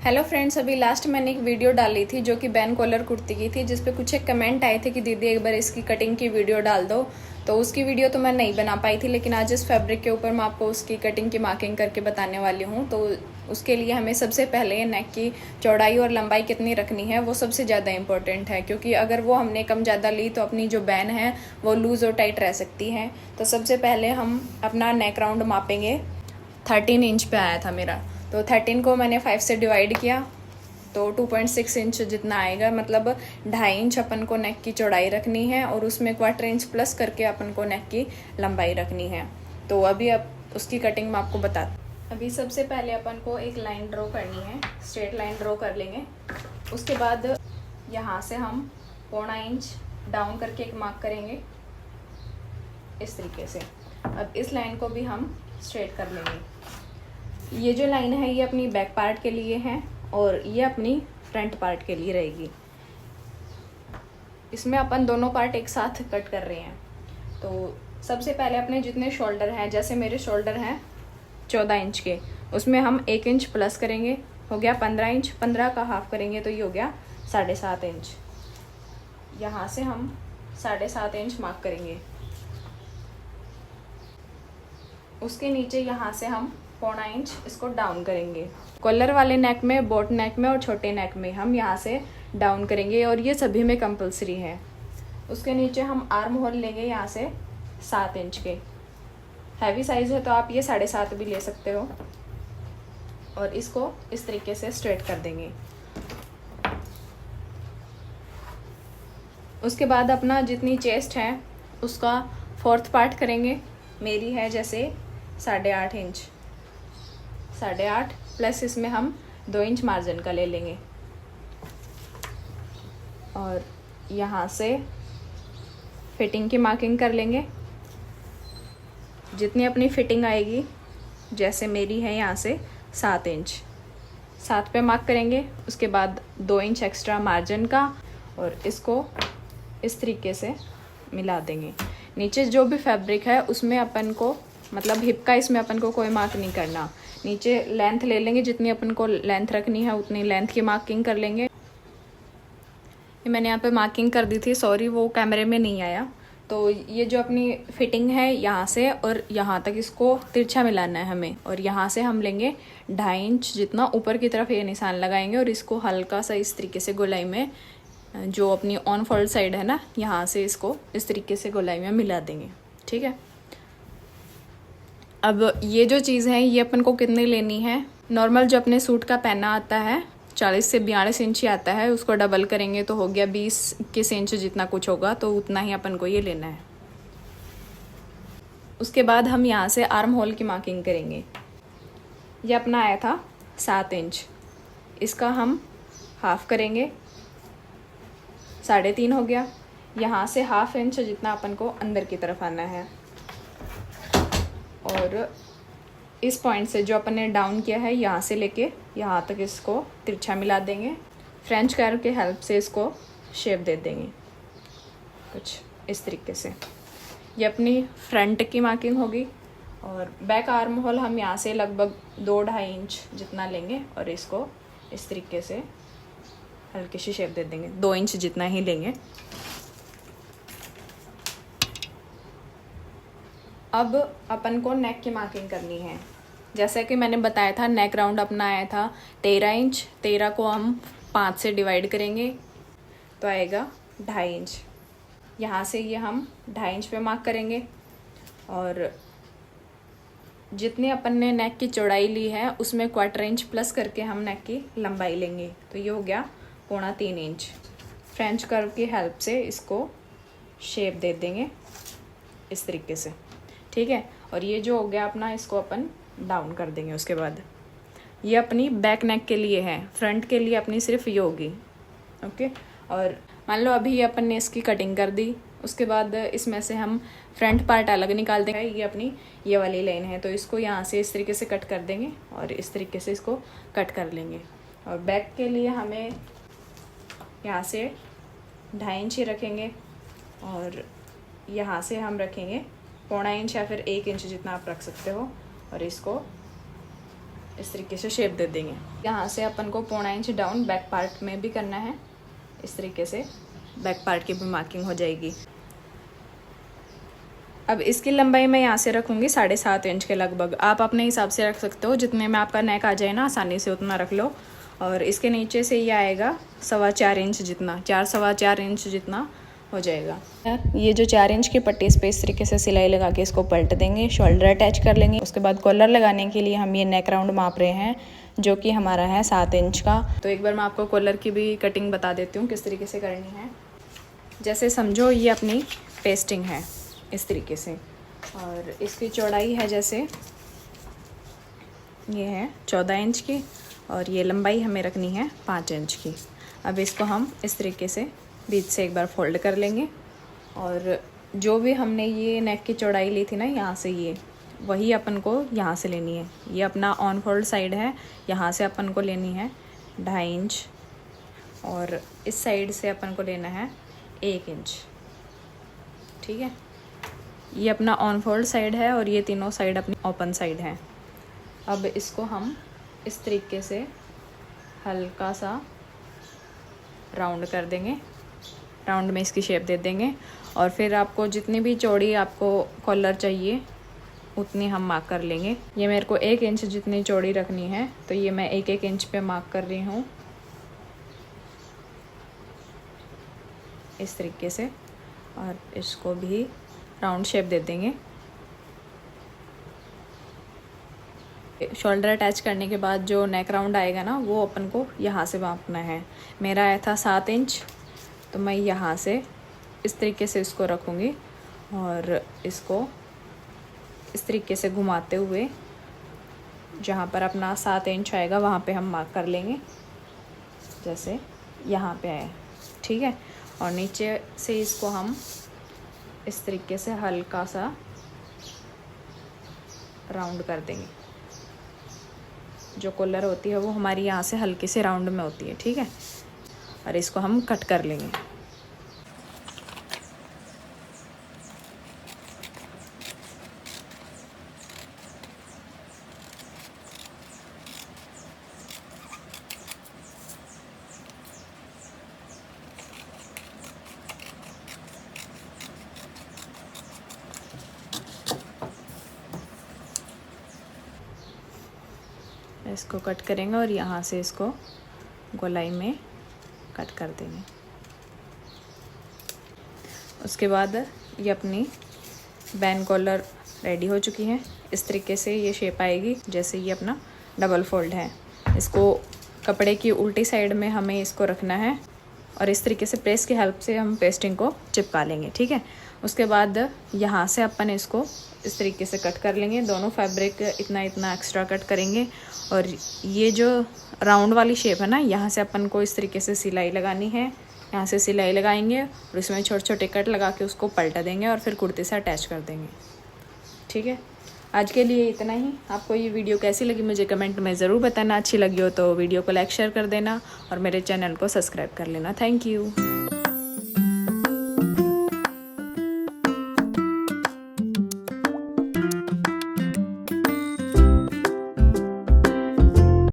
Hello friends, अभी last मैंने एक वीडियो डाली थी जो कि बैन कॉलर कुर्ती की थी, जिस पे कुछ एक कमेंट आए थे कि दीदी एक बार इसकी कटिंग की वीडियो डाल दो। तो उसकी वीडियो तो मैं नहीं बना पाई थी, लेकिन आज इस फैब्रिक के ऊपर मैं आपको उसकी कटिंग की मार्किंग करके बताने वाली हूँ। तो उसके लिए हमें सबसे पहले नेक की चौड़ाई और लंबाई कितनी रखनी है वो सबसे ज़्यादा इंपॉर्टेंट है, क्योंकि अगर वो हमने कम ज़्यादा ली तो अपनी जो बैन है वो लूज़ और टाइट रह सकती है। तो सबसे पहले हम अपना नेक राउंड मापेंगे। 13 इंच पे आया था मेरा, तो 13 को मैंने 5 से डिवाइड किया तो 2.6 इंच जितना आएगा, मतलब 2.5 इंच अपन को नेक की चौड़ाई रखनी है और उसमें 1/4 इंच प्लस करके अपन को नेक की लंबाई रखनी है। तो अभी अब उसकी कटिंग मैं आपको बताती हूँ। अभी सबसे पहले अपन को एक लाइन ड्रॉ करनी है, स्ट्रेट लाइन ड्रॉ कर लेंगे। उसके बाद यहाँ से हम 1/4 इंच डाउन करके एक मार्क करेंगे इस तरीके से। अब इस लाइन को भी हम स्ट्रेट कर लेंगे। ये जो लाइन है ये अपनी बैक पार्ट के लिए है और ये अपनी फ्रंट पार्ट के लिए रहेगी। इसमें अपन दोनों पार्ट एक साथ कट कर रहे हैं। तो सबसे पहले अपने जितने शोल्डर हैं, जैसे मेरे शोल्डर हैं 14 इंच के, उसमें हम 1 इंच प्लस करेंगे, हो गया 15 इंच। 15 का हाफ करेंगे तो ये हो गया 7.5 इंच। यहाँ से हम 7.5 इंच मार्क करेंगे। उसके नीचे यहाँ से हम 1/4 इंच इसको डाउन करेंगे। कॉलर वाले नेक में, बोट नेक में और छोटे नेक में हम यहाँ से डाउन करेंगे और ये सभी में कंपलसरी है। उसके नीचे हम आर्म होल लेंगे यहाँ से 7 इंच के। हैवी साइज़ है तो आप ये 7.5 भी ले सकते हो और इसको इस तरीके से स्ट्रेट कर देंगे। उसके बाद अपना जितनी चेस्ट है उसका 4th पार्ट करेंगे। मेरी है जैसे 8.5 इंच, 8.5 प्लस इसमें हम 2 इंच मार्जिन का ले लेंगे और यहाँ से फिटिंग की मार्किंग कर लेंगे। जितनी अपनी फिटिंग आएगी, जैसे मेरी है यहाँ से 7 इंच, 7 पे मार्क करेंगे। उसके बाद 2 इंच एक्स्ट्रा मार्जिन का और इसको इस तरीके से मिला देंगे। नीचे जो भी फैब्रिक है उसमें अपन को, मतलब हिप का, इसमें अपन को कोई मार्क नहीं करना। नीचे लेंथ ले लेंगे, जितनी अपन को लेंथ रखनी है उतनी लेंथ की मार्किंग कर लेंगे। ये मैंने यहाँ पे मार्किंग कर दी थी, सॉरी वो कैमरे में नहीं आया। तो ये जो अपनी फिटिंग है यहाँ से और यहाँ तक इसको तिरछा मिलाना है हमें, और यहाँ से हम लेंगे 2.5 इंच जितना ऊपर की तरफ ये निशान लगाएंगे और इसको हल्का सा इस तरीके से गोलाई में, जो अपनी ऑन फोल्ड साइड है ना, यहाँ से इसको इस तरीके से गोलाई में मिला देंगे। ठीक है। अब ये जो चीज़ है ये अपन को कितनी लेनी है, नॉर्मल जो अपने सूट का पहना आता है 40 से 42 इंच ही आता है, उसको डबल करेंगे तो हो गया 20-21 इंच जितना कुछ होगा, तो उतना ही अपन को ये लेना है। उसके बाद हम यहाँ से आर्म होल की मार्किंग करेंगे। ये अपना आया था 7 इंच, इसका हम हाफ करेंगे, 3.5 हो गया। यहाँ से 1/2 इंच जितना अपन को अंदर की तरफ आना है और इस पॉइंट से जो अपन ने डाउन किया है यहाँ से लेके यहाँ तक इसको तिरछा मिला देंगे। फ्रेंच कर्व के हेल्प से इसको शेप दे देंगे कुछ इस तरीके से। ये अपनी फ्रंट की मार्किंग होगी और बैक आर्म होल हम यहाँ से लगभग 2-2.5 इंच जितना लेंगे और इसको इस तरीके से हल्की सी शेप दे देंगे, 2 इंच जितना ही लेंगे। अब अपन को नेक की मार्किंग करनी है। जैसे कि मैंने बताया था, नेक राउंड अपना आया था 13 इंच। 13 को हम 5 से डिवाइड करेंगे तो आएगा 2.5 इंच। यहाँ से ये हम 2.5 इंच पे मार्क करेंगे और जितनी अपन ने नेक की चौड़ाई ली है उसमें 1/4 इंच प्लस करके हम नेक की लंबाई लेंगे, तो ये हो गया 2.25 इंच। फ्रेंच कर्व की हेल्प से इसको शेप दे देंगे इस तरीके से। ठीक है। और ये जो हो गया अपना, इसको अपन डाउन कर देंगे। उसके बाद ये अपनी बैक नेक के लिए है, फ्रंट के लिए अपनी सिर्फ ये होगी। ओके। और मान लो अभी अपन ने इसकी कटिंग कर दी, उसके बाद इसमें से हम फ्रंट पार्ट अलग निकाल देंगे। ये अपनी ये वाली लाइन है तो इसको यहाँ से इस तरीके से कट कर देंगे और इस तरीके से इसको कट कर लेंगे। और बैक के लिए हमें यहाँ से 2.5 इंच ही रखेंगे और यहाँ से हम रखेंगे 1/4 इंच या फिर 1 इंच जितना आप रख सकते हो और इसको इस तरीके से शेप दे देंगे। यहाँ से अपन को 0.25 इंच डाउन बैक पार्ट में भी करना है। इस तरीके से बैक पार्ट की भी मार्किंग हो जाएगी। अब इसकी लंबाई मैं यहाँ से रखूँगी 7.5 इंच के लगभग। आप अपने हिसाब से रख सकते हो, जितने में आपका नेक आ जाए ना आसानी से उतना रख लो। और इसके नीचे से ये आएगा 4.25 इंच जितना, 4-4.25 इंच जितना हो जाएगा। ये जो 4 इंच की पट्टी इस पर इस तरीके से सिलाई लगा के इसको पलट देंगे, शोल्डर अटैच कर लेंगे। उसके बाद कॉलर लगाने के लिए हम ये नेक राउंड माप रहे हैं जो कि हमारा है 7 इंच का। तो एक बार मैं आपको कॉलर की भी कटिंग बता देती हूँ किस तरीके से करनी है। जैसे समझो ये अपनी पेस्टिंग है इस तरीके से, और इसकी चौड़ाई है जैसे ये है 14 इंच की, और ये लंबाई हमें रखनी है 5 इंच की। अब इसको हम इस तरीके से बीच से एक बार फोल्ड कर लेंगे, और जो भी हमने ये नेक की चौड़ाई ली थी ना यहाँ से, ये वही अपन को यहाँ से लेनी है। ये अपना ऑन फोल्ड साइड है, यहाँ से अपन को लेनी है 2.5 इंच, और इस साइड से अपन को लेना है 1 इंच। ठीक है, ये अपना ऑन फोल्ड साइड है और ये तीनों साइड अपनी ओपन साइड है। अब इसको हम इस तरीके से हल्का सा राउंड कर देंगे, राउंड में इसकी शेप दे देंगे। और फिर आपको जितनी भी चौड़ी आपको कॉलर चाहिए उतनी हम मार्क कर लेंगे। ये मेरे को 1 इंच जितनी चौड़ी रखनी है, तो ये मैं 1-1 इंच पे मार्क कर रही हूँ इस तरीके से, और इसको भी राउंड शेप दे देंगे। शोल्डर अटैच करने के बाद जो नेक राउंड आएगा ना, वो अपन को यहाँ से मापना है। मेरा आया था 7 इंच, तो मैं यहाँ से इस तरीके से इसको रखूँगी और इसको इस तरीके से घुमाते हुए जहाँ पर अपना 7 इंच आएगा वहाँ पे हम मार्क कर लेंगे, जैसे यहाँ पे आया। ठीक है, और नीचे से इसको हम इस तरीके से हल्का सा राउंड कर देंगे। जो कॉलर होती है वो हमारी यहाँ से हल्के से राउंड में होती है। ठीक है, और इसको हम कट कर लेंगे। इसको कट करेंगे और यहाँ से इसको गोलाई में कट कर देंगे। उसके बाद ये अपनी बैन कॉलर रेडी हो चुकी है। इस तरीके से ये शेप आएगी, जैसे ये अपना डबल फोल्ड है। इसको कपड़े की उल्टी साइड में हमें इसको रखना है, और इस तरीके से प्रेस की हेल्प से हम पेस्टिंग को चिपका लेंगे। ठीक है, उसके बाद यहाँ से अपन इसको इस तरीके से कट कर लेंगे। दोनों फैब्रिक इतना इतना एक्स्ट्रा कट करेंगे, और ये जो राउंड वाली शेप है ना, यहाँ से अपन को इस तरीके से सिलाई लगानी है। यहाँ से सिलाई लगाएंगे और इसमें छोटे छोटे कट लगा के उसको पलटा देंगे और फिर कुर्ते से अटैच कर देंगे। ठीक है, आज के लिए इतना ही। आपको ये वीडियो कैसी लगी मुझे कमेंट में ज़रूर बताना। अच्छी लगी हो तो वीडियो को लाइक शेयर कर देना और मेरे चैनल को सब्सक्राइब कर लेना। Thank you.